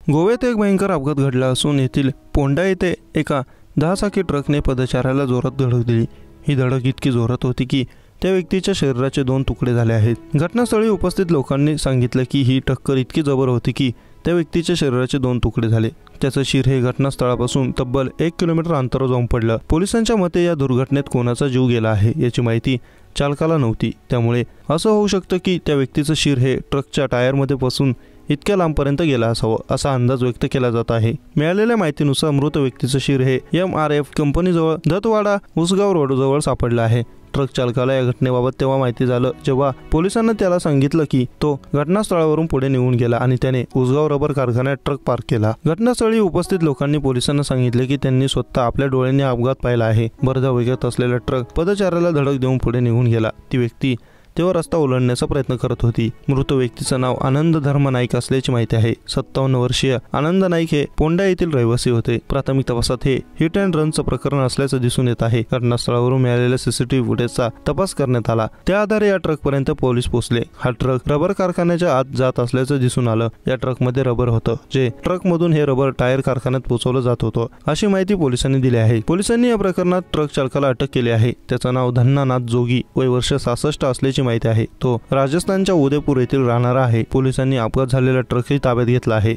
गोव्यात एक भयंकर अपघात घडला असून येथील पोंडा येथे एका 10 चाकी ट्रकने पदचाऱ्याला जोरात धडक दिली। ही धडक इतकी जोरात होती की त्या व्यक्तीच्या शरीराचे 2 तुकडे झाले आहेत। घटनास्थळी उपस्थित लोकांनी सांगितले की ही टक्कर इतकी जबर होती की त्या व्यक्तीच्या शरीराचे 2 तुकडे झाले। त्याचं शिर हे घटनास्थळापासून तब्बल 1 किलोमीटर अंतरावर जाऊन पडलं। पोलिसांच्या मते या दुर्घटनेत कोणाचा जीव गेला आहे याची माहिती चालकाला नव्हती, त्यामुळे असं होऊ शकतं की त्या व्यक्तीचं शिर हे ट्रकच्या टायरमध्ये फसून इतक्या लांबपर्यंत गेला असावं असा अंदाज व्यक्त केला जात आहे। मिळालेल्या माहितीनुसार मृत व्यक्तीचं शिर हे MRF कंपनीजवळ दत्तवाडा उसगाव रोडजवळ सापडलं आहे। ट्रक चालकाला या घटनेबाबत तेव्हा माहिती झालं जेव्हा पोलिसांना त्याला सांगितलं की तो घटनास्थळावरून पुढे निघून गेला आणि त्याने उसगाव रबर कारखान्यात ट्रक पार्क केला। घटनास्थळी उपस्थित लोकांनी पोलिसांना सांगितले की त्यांनी स्वतः आपल्या डोळ्यांनी अपघात पाहिला आहे। भरधाव वेगात असलेला ट्रक पदचाऱ्याला धडक देऊन पुढे निघून गेला। ती व्यक्ती तेव्हा रस्ता ओलांडण्याचा प्रयत्न करत होती। मृत व्यक्तीचं नाव आनंद धर्म नाईक असल्याची माहिती आहे। 57 वर्षीय आनंद नाईक हे पोंडा येथील रहिवासी होते। प्राथमिक तपासात हे हिट अँड रनचं प्रकरण असल्याचं दिसून येत आहे। घटनास्थळावरून मिळालेल्या CCTV फुटेजचा तपास करण्यात आला, त्या आधारे या ट्रकपर्यंत पोलीस पोहोचले। हा ट्रक रबर कारखान्याच्या आत जात असल्याचं दिसून आलं। या ट्रकमध्ये रबर होतं, जे ट्रकमधून हे रबर टायर कारखान्यात पोहोचवलं जात होतं अशी माहिती पोलिसांनी दिली आहे। पोलिसांनी या प्रकरणात ट्रक चालकाला अटक केली आहे। त्याचं नाव धन्नानाथ जोगी, वय वर्ष 66 असल्याची माहिती आहे। तो राजस्थानच्या उदयपूर येथील राहणारा आहे। पोलिसांनी अपघात झालेला ट्रकही ताब्यात घेतला आहे।